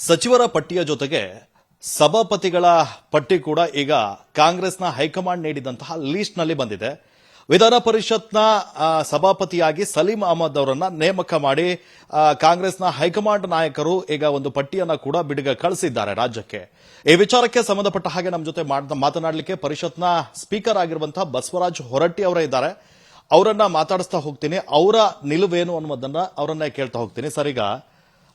ಸಚಿವರ ಪಟ್ಟಿಯ ಜೊತೆಗೆ ಸಭಾಪತಿಗಳ ಪಟ್ಟಿ ಕೂಡ ಈಗ ಕಾಂಗ್ರೆಸ್ನ ಹೈಕಮಾಂಡ್ ನೀಡಿದಂತಹ ಲಿಸ್ಟ್ನಲ್ಲಿ ಬಂದಿದೆ. ವಿಧಾನ ಪರಿಷತ್ನ ಸಭಾಪತಿಯಾಗಿ ಸಲೀಂ ಅಹಮದ್ ಅವರನ್ನ ನೇಮಕ ಮಾಡಿ ಕಾಂಗ್ರೆಸ್ನ ಹೈಕಮಾಂಡ್ ನಾಯಕರು ಈಗ ಒಂದು ಪಟ್ಟಿಯನ್ನ ಕೂಡ ಕಳಿಸಿದ್ದಾರೆ ರಾಜ್ಯಕ್ಕೆ. ಈ ವಿಚಾರಕ್ಕೆ ಸಂಬಂಧಪಟ್ಟ ಹಾಗೆ ನಮ್ಮ ಜೊತೆ ಮಾತನಾಡಲಿಕ್ಕೆ ಪರಿಷತ್ನ ಸ್ಪೀಕರ್ ಆಗಿರುವಂತಹ ಬಸವರಾಜ ಹೊರಟ್ಟಿ ಅವರೇ ಇದ್ದಾರೆ. ಅವರನ್ನ ಮಾತಾಡಿಸ್ತಾ ಹೋಗ್ತೀನಿ. ಅವರ ನಿಲುವೇನು ಅನ್ನೋದನ್ನ ಅವರನ್ನೇ ಕೇಳ್ತಾ ಹೋಗ್ತೀನಿ. ಸರ್, ಈಗ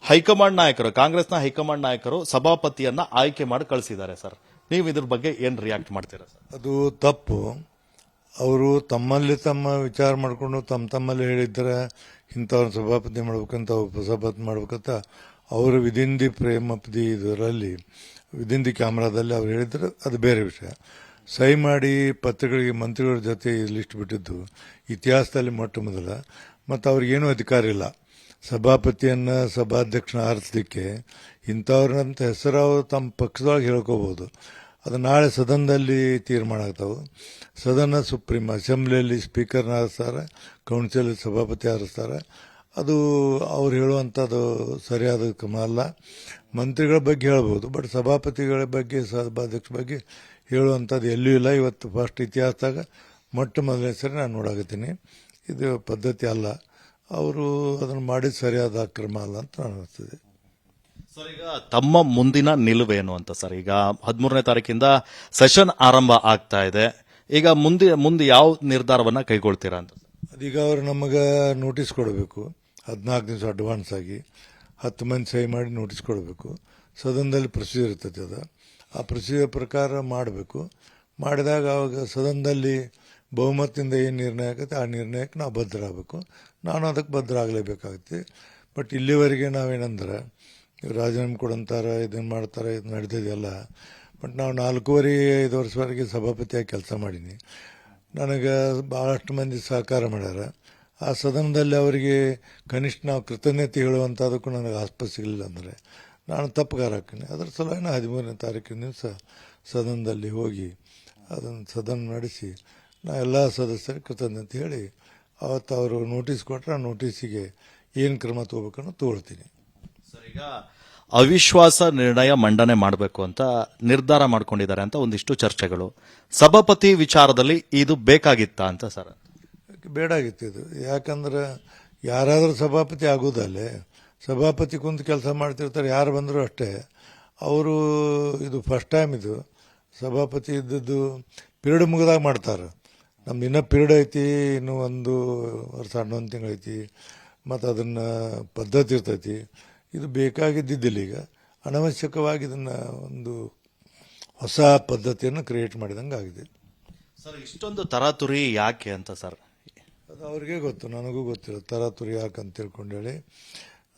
ಹೈಕಮಾಂಡ್ ನಾಯಕರು, ಕಾಂಗ್ರೆಸ್ನ ಹೈಕಮಾಂಡ್ ನಾಯಕರು ಸಭಾಪತಿಯನ್ನ ಆಯ್ಕೆ ಮಾಡಿ ಕಳಿಸಿದ್ದಾರೆ. ಸರ್, ನೀವು ಇದ್ರ ಬಗ್ಗೆ ಏನ್ ರಿಯಾಕ್ಟ್ ಮಾಡ್ತೀರಾ ಸರ್? ಅದು ತಪ್ಪು. ಅವರು ತಮ್ಮಲ್ಲಿ ತಮ್ಮ ವಿಚಾರ ಮಾಡಿಕೊಂಡು ತಮ್ಮಲ್ಲಿ ಹೇಳಿದ್ರೆ ಇಂಥವ್ರನ್ನ ಸಭಾಪತಿ ಮಾಡ್ಬೇಕಂತ ಉಪಸಭಾಪತಿ ಮಾಡ್ಬೇಕಂತ ಅವರು within the Prem of the ಇದರಲ್ಲಿ ವಿದಿನ್ ದಿ ಕ್ಯಾಮ್ರಾದಲ್ಲಿ ಅವ್ರು ಹೇಳಿದ್ರೆ ಅದು ಬೇರೆ ವಿಷಯ. ಸಹಿ ಮಾಡಿ ಪತ್ರಗಳಿಗೆ ಮಂತ್ರಿಗಳ ಜೊತೆ ಲಿಸ್ಟ್ ಬಿಟ್ಟಿದ್ದು ಇತಿಹಾಸದಲ್ಲಿ ಮೊಟ್ಟ ಮೊದಲ. ಮತ್ತು ಅವ್ರಿಗೇನೂ ಅಧಿಕಾರ ಇಲ್ಲ ಸಭಾಪತಿಯನ್ನ ಸಭಾಧ್ಯಕ್ಷನ ಆರಿಸಲಿಕ್ಕೆ. ಇಂಥವ್ರಂತ ಹೆಸರು ಅವರು ತಮ್ಮ ಪಕ್ಷದೊಳಗೆ ಹೇಳ್ಕೋಬಹುದು. ಅದು ನಾಳೆ ಸದನದಲ್ಲಿ ತೀರ್ಮಾನ ಆಗ್ತಾವೆ. ಸದನ ಸುಪ್ರೀಂ, ಅಸೆಂಬ್ಲಿಯಲ್ಲಿ ಸ್ಪೀಕರ್ನ ಆರಿಸ್ತಾರೆ, ಕೌನ್ಸಿಲ್ ಸಭಾಪತಿ ಆರಿಸ್ತಾರೆ. ಅದು ಅವ್ರು ಹೇಳುವಂಥದ್ದು ಸರಿಯಾದ ಕ್ರಮ ಅಲ್ಲ. ಮಂತ್ರಿಗಳ ಬಗ್ಗೆ ಹೇಳ್ಬೋದು, ಬಟ್ ಸಭಾಪತಿಗಳ ಬಗ್ಗೆ ಸಭಾಧ್ಯಕ್ಷ ಬಗ್ಗೆ ಹೇಳುವಂಥದ್ದು ಎಲ್ಲೂ ಇಲ್ಲ. ಇವತ್ತು ಫಸ್ಟ್ ಇತಿಹಾಸದಾಗ ಮೊಟ್ಟ ಮೊದಲನೇ ಸರಿ ನಾನು ನೋಡಾಕತ್ತೀನಿ. ಇದು ಪದ್ಧತಿ ಅಲ್ಲ. ಅವರು ಅದನ್ನು ಮಾಡಿದ ಸರಿಯಾದ ಕ್ರಮ ಅಲ್ಲ ಅಂತ ಅನಿಸ್ತದೆ. ಸರ್, ಈಗ ತಮ್ಮ ಮುಂದಿನ ನಿಲುವೇನು ಅಂತ ಸರ್? ಈಗ 13ನೇ ತಾರೀಕಿಂದ ಸೆಷನ್ ಆರಂಭ ಆಗ್ತಾ ಇದೆ. ಈಗ ಮುಂದೆ ಯಾವ ನಿರ್ಧಾರವನ್ನ ಕೈಗೊಳ್ತೀರಾ ಅಂತ? ಅದೀಗ ಅವರು ನಮಗೆ ನೋಟಿಸ್ ಕೊಡಬೇಕು. 14 ದಿವಸ ಅಡ್ವಾನ್ಸ್ ಆಗಿ 10 ಮಂದಿ ಸಹಿ ಮಾಡಿ ನೋಟಿಸ್ ಕೊಡಬೇಕು. ಸದನದಲ್ಲಿ ಪ್ರೊಸೀಜರ್ ಇರ್ತದೆ. ಅದು ಆ ಪ್ರೊಸೀಜರ್ ಪ್ರಕಾರ ಮಾಡಬೇಕು. ಮಾಡಿದಾಗ ಅವಾಗ ಸದನದಲ್ಲಿ ಬಹುಮತದಿಂದ ಏನು ನಿರ್ಣಯ ಆಗುತ್ತೆ ಆ ನಿರ್ಣಯಕ್ಕೆ ನಾವು ಬದ್ಧ ಆಗಬೇಕು. ನಾನು ಅದಕ್ಕೆ ಬದ್ಧ ಆಗಲೇಬೇಕಾಗುತ್ತೆ. ಬಟ್ ಇಲ್ಲಿವರೆಗೆ ನಾವೇನಂದ್ರೆ ರಾಜೀನಾಮೆ ಕೊಡಂತಾರೆ, ಇದನ್ನು ಮಾಡ್ತಾರೆ, ಇದು ನಡೆದಿದೆಯಲ್ಲ. ಬಟ್ ನಾವು 4.5 ವರ್ಷವರೆಗೆ ಸಭಾಪತಿಯಾಗಿ ಕೆಲಸ ಮಾಡೀನಿ. ನನಗೆ ಭಾಳಷ್ಟು ಮಂದಿ ಸಹಕಾರ ಮಾಡ್ಯಾರ. ಆ ಸದನದಲ್ಲಿ ಅವರಿಗೆ ಕನಿಷ್ಠ ನಾವು ಕೃತಜ್ಞತೆ ಹೇಳುವಂಥದಕ್ಕೂ ನನಗೆ ಆಸ್ಪದ ಸಿಗಲಿಲ್ಲ ಅಂದರೆ ನಾನು ತಪ್ಪುಗಾರ ಹಾಕ್ತೀನಿ. ಅದರ ಸಲುವಾಗಿ 13ನೇ ತಾರೀಕಿನ ದಿವಸ ಸದನದಲ್ಲಿ ಹೋಗಿ ಅದನ್ನು ಸದನ ನಡೆಸಿ ನಾ ಎಲ್ಲ ಸದಸ್ಯರಿಗೆ ಕೃತಜ್ಞತೆ ಹೇಳಿ ಅವತ್ತು ಅವರು ನೋಟಿಸ್ ಕೊಟ್ಟರೆ ಆ ನೋಟಿಸಿಗೆ ಏನು ಕ್ರಮ ತಗೋಬೇಕನ್ನೋ ತಗೊಳ್ತೀನಿ. ಸರ್, ಈಗ ಅವಿಶ್ವಾಸ ನಿರ್ಣಯ ಮಂಡನೆ ಮಾಡಬೇಕು ಅಂತ ನಿರ್ಧಾರ ಮಾಡ್ಕೊಂಡಿದ್ದಾರೆ ಅಂತ ಒಂದಿಷ್ಟು ಚರ್ಚೆಗಳು. ಸಭಾಪತಿ ವಿಚಾರದಲ್ಲಿ ಇದು ಬೇಕಾಗಿತ್ತಾ ಅಂತ ಸರ್? ಬೇಡಾಗಿತ್ತು ಇದು. ಯಾಕಂದ್ರೆ ಯಾರಾದರೂ ಸಭಾಪತಿ ಆಗೋದಲ್ಲೇ ಸಭಾಪತಿ ಕುಂತು ಕೆಲಸ ಮಾಡ್ತಿರ್ತಾರೆ, ಯಾರು ಬಂದರೂ ಅಷ್ಟೇ. ಅವರು ಇದು ಫಸ್ಟ್ ಟೈಮ್ ಇದು ಸಭಾಪತಿ ಇದ್ದದ್ದು ಪಿರಿಯಡ್ ಮುಗಿದಾಗ ಮಾಡ್ತಾರೆ. ನಮ್ದು ಇನ್ನೂ ಪಿರಿಯಡ್ ಐತಿ, ಇನ್ನೂ 1 ವರ್ಷ 11 ತಿಂಗಳು ಐತಿ. ಮತ್ತು ಅದನ್ನು ಪದ್ಧತಿ ಇರ್ತೈತಿ. ಇದು ಬೇಕಾಗಿದ್ದಿದ್ದಿಲ್ಲ. ಈಗ ಅನವಶ್ಯಕವಾಗಿ ಇದನ್ನು ಒಂದು ಹೊಸ ಪದ್ಧತಿಯನ್ನು ಕ್ರಿಯೇಟ್ ಮಾಡಿದಂಗೆ ಆಗಿದೆ. ಸರ್, ಇಷ್ಟೊಂದು ತರಾತುರಿ ಯಾಕೆ ಅಂತ ಸರ್? ಅದು ಅವ್ರಿಗೆ ಗೊತ್ತು, ನನಗೂ ಗೊತ್ತಿಲ್ಲ ತರಾತುರಿ ಯಾಕೆ ಅಂತ ತಿಳ್ಕೊಂಡೇಳಿ.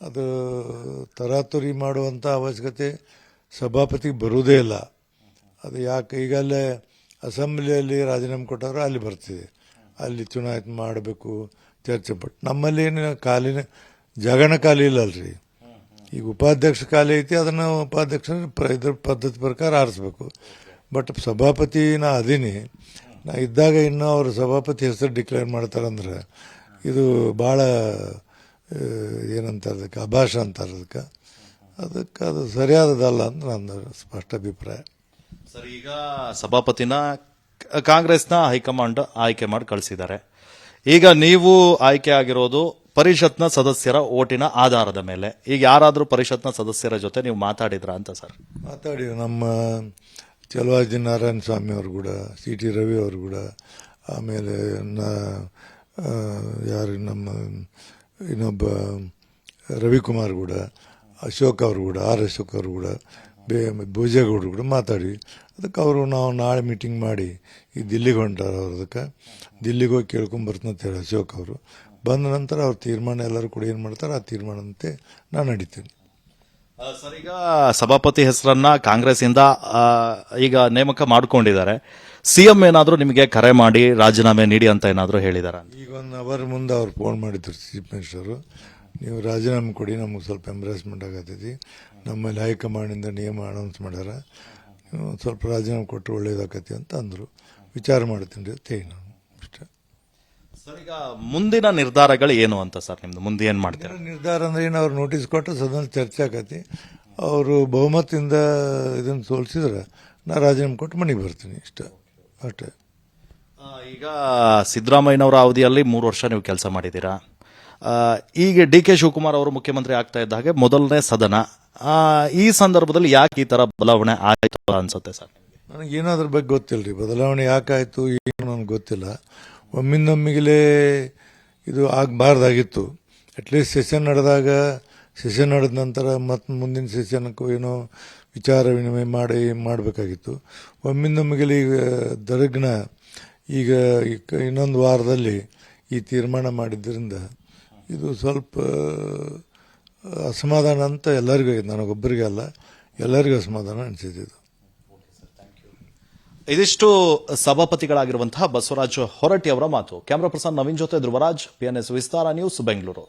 ಅದು ತರಾತುರಿ ಮಾಡುವಂಥ ಅವಶ್ಯಕತೆ ಸಭಾಪತಿಗೆ ಬರುವುದೇ ಇಲ್ಲ. ಅದು ಯಾಕೆ ಈಗಲ್ಲೇ ಅಸೆಂಬ್ಲಿಯಲ್ಲಿ ರಾಜೀನಾಮೆ ಕೊಟ್ಟವ್ರೆ ಅಲ್ಲಿ ಬರ್ತಿದೆ, ಅಲ್ಲಿ ಚುನಾವಣೆ ಮಾಡಬೇಕು ಚರ್ಚೆ. ಬಟ್ ನಮ್ಮಲ್ಲಿ ಏನು ಖಾಲಿನ ಜಾಗನ ಖಾಲಿ ಇಲ್ಲಲ್ರಿ. ಈಗ ಉಪಾಧ್ಯಕ್ಷ ಖಾಲಿ ಐತಿ, ಅದನ್ನು ಉಪಾಧ್ಯಕ್ಷ ಇದ್ರ ಪದ್ಧತಿ ಪ್ರಕಾರ ಆರಿಸ್ಬೇಕು. ಬಟ್ ಸಭಾಪತಿ ನಾ ಅದೀನಿ, ನಾ ಇದ್ದಾಗ ಇನ್ನೂ ಅವರು ಸಭಾಪತಿ ಹೆಸರು ಡಿಕ್ಲೇರ್ ಮಾಡ್ತಾರಂದ್ರೆ ಇದು ಭಾಳ ಏನಂತಾರೆ ಅದಕ್ಕೆ, ಅಭಾಷ ಅಂತಾರೆ ಅದಕ್ಕೆ ಅದು ಸರಿಯಾದದಲ್ಲ ಅಂತ ನನ್ನ ಸ್ಪಷ್ಟ ಅಭಿಪ್ರಾಯ. ಸರ್, ಈಗ ಸಭಾಪತಿನ ಕಾಂಗ್ರೆಸ್ನ ಹೈಕಮಾಂಡ್ ಆಯ್ಕೆ ಮಾಡಿ ಕಳಿಸಿದ್ದಾರೆ. ಈಗ ನೀವು ಆಯ್ಕೆ ಆಗಿರೋದು ಪರಿಷತ್ನ ಸದಸ್ಯರ ಓಟಿನ ಆಧಾರದ ಮೇಲೆ. ಈಗ ಯಾರಾದರೂ ಪರಿಷತ್ನ ಸದಸ್ಯರ ಜೊತೆ ನೀವು ಮಾತಾಡಿದ್ರಾ ಅಂತ ಸರ್? ಮಾತಾಡಿ ನಮ್ಮ ಚಲವಾಜಿ ನಾರಾಯಣ ಸ್ವಾಮಿ ಅವರು ಕೂಡ, CT ರವಿ ಅವರು ಕೂಡ, ಆಮೇಲೆ ಯಾರು ನಮ್ಮ ಇನ್ನೊಬ್ಬ ರವಿಕುಮಾರ್ ಕೂಡ, ಅಶೋಕ್ ಅವರು ಕೂಡ, ಅಶೋಕ್ ಅವರು ಕೂಡ, ಭೋಜೇಗೌಡರು ಕೂಡ ಮಾತಾಡಿ ಅದಕ್ಕೆ ಅವರು ನಾವು ನಾಳೆ ಮೀಟಿಂಗ್ ಮಾಡಿ ಈ ದಿಲ್ಲಿಗೆ ಹೊಂಟಾರ. ಅವ್ರು ಅದಕ್ಕೆ ದಿಲ್ಲಿಗೆ ಹೋಗಿ ಕೇಳ್ಕೊಂಬರ್ತಂತ ಹೇಳಿ ಅಶೋಕ್ ಅವರು ಬಂದ ನಂತರ ಅವ್ರ ತೀರ್ಮಾನ ಎಲ್ಲರೂ ಕೂಡ ಏನು ಮಾಡ್ತಾರೆ ಆ ತೀರ್ಮಾನದಂತೆ ನಾನು ನಡೀತೀನಿ. ಸರ್, ಈಗ ಸಭಾಪತಿ ಹೆಸರನ್ನ ಕಾಂಗ್ರೆಸ್ ಇಂದ ಈಗ ನೇಮಕ ಮಾಡ್ಕೊಂಡಿದ್ದಾರೆ. CM ಏನಾದರೂ ನಿಮಗೆ ಕರೆ ಮಾಡಿ ರಾಜೀನಾಮೆ ನೀಡಿ ಅಂತ ಏನಾದರೂ ಹೇಳಿದಾರ? ಈಗ 1 ಅವರ್ ಮುಂದೆ ಅವ್ರು ಫೋನ್ ಮಾಡಿದ್ರು ಚೀಫ್ ಮಿನಿಸ್ಟರು, ನೀವು ರಾಜೀನಾಮೆ ಕೊಡಿ, ನಮಗೆ ಸ್ವಲ್ಪ ಎಂಬ್ರಾಸ್ಮೆಂಟ್ ಆಗತ್ತೈತಿ, ನಮ್ಮಲ್ಲಿ ಹೈಕಮಾಂಡಿಂದ ನಿಯಮ ಅನೌನ್ಸ್ ಮಾಡ್ಯಾರ, ಸ್ವಲ್ಪ ರಾಜೀನಾಮೆ ಕೊಟ್ಟರೆ ಒಳ್ಳೇದಾಕತಿ ಅಂತ ಅಂದರು. ವಿಚಾರ ಮಾಡ್ತೀನಿ ಅಂತ ಹೇಳಿ ನಾನು ಇಷ್ಟೇ. ಸರ್, ಈಗ ಮುಂದಿನ ನಿರ್ಧಾರಗಳು ಏನು ಅಂತ ಸರ್? ನಿಮ್ದು ಮುಂದೆ ಏನು ಮಾಡ್ತೀರಾ? ನಿರ್ಧಾರ ಅಂದ್ರೆ ಏನು, ಅವ್ರು ನೋಟಿಸ್ ಕೊಟ್ಟು ಸದನ ಚರ್ಚೆ ಆಕತಿ. ಅವರು ಬಹುಮತದಿಂದ ಇದನ್ನು ಸೋಲಿಸಿದ್ರೆ ನಾ ರಾಜೀನಾಮೆ ಕೊಟ್ಟು ಮನೆಗೆ ಬರ್ತೀನಿ ಇಷ್ಟ ಅಷ್ಟೇ. ಈಗ ಸಿದ್ದರಾಮಯ್ಯನವರ ಅವಧಿಯಲ್ಲಿ 3 ವರ್ಷ ನೀವು ಕೆಲಸ ಮಾಡಿದ್ದೀರಾ. ಈಗ ಡಿ ಕೆ ಶಿವಕುಮಾರ್ ಅವರು ಮುಖ್ಯಮಂತ್ರಿ ಆಗ್ತಾ ಇದ್ದ ಹಾಗೆ ಮೊದಲನೇ ಸದನ. ಈ ಸಂದರ್ಭದಲ್ಲಿ ಯಾಕೆ ಈ ತರ ಬದಲಾವಣೆ ಆಯಿತು ಅನ್ಸುತ್ತೆ ಸರ್? ನನಗೇನೋ ಅದ್ರ ಬಗ್ಗೆ ಗೊತ್ತಿಲ್ಲ ರೀ, ಬದಲಾವಣೆ ಯಾಕಾಯಿತು ಏನು ನನಗೆ ಗೊತ್ತಿಲ್ಲ. ಒಮ್ಮಿಂದೊಮ್ಮಿಗಲೇ ಇದು ಆಗಬಾರ್ದಾಗಿತ್ತು. ಅಟ್ಲೀಸ್ಟ್ ಸೆಷನ್ ನಡೆದ ನಂತರ ಮತ್ತು ಮುಂದಿನ ಸೆಷನ್ಕ್ಕೂ ಏನೋ ವಿಚಾರ ವಿನಿಮಯ ಮಾಡಬೇಕಾಗಿತ್ತು. ಒಮ್ಮಿಂದೊಮ್ಮಿಗಲೇ ಈಗ ದರಗ್ನ ಈಗ ಇನ್ನೊಂದು ವಾರದಲ್ಲಿ ಈ ತೀರ್ಮಾನ ಮಾಡಿದ್ದರಿಂದ ಇದು ಸ್ವಲ್ಪ ಅಸಮಾಧಾನ ಅಂತ ಎಲ್ಲರಿಗೂ ಆಗಿದೆ, ನನಗೊಬ್ಬರಿಗೆ ಅಲ್ಲ, ಎಲ್ಲರಿಗೂ ಅಸಮಾಧಾನ ಅನಿಸಿದ್ದು. ಇದಿಷ್ಟು ಸಭಾಪತಿಗಳಾಗಿರುವಂತಹ ಬಸವರಾಜ ಹೊರಟ್ಟಿ ಅವರ ಮಾತು. ಕ್ಯಾಮರಾ ಪರ್ಸನ್ ನವೀನ್ ಜೊತೆ ಧ್ರುವರಾಜ್, PNS ವಿಸ್ತಾರ ನ್ಯೂಸ್, ಬೆಂಗಳೂರು.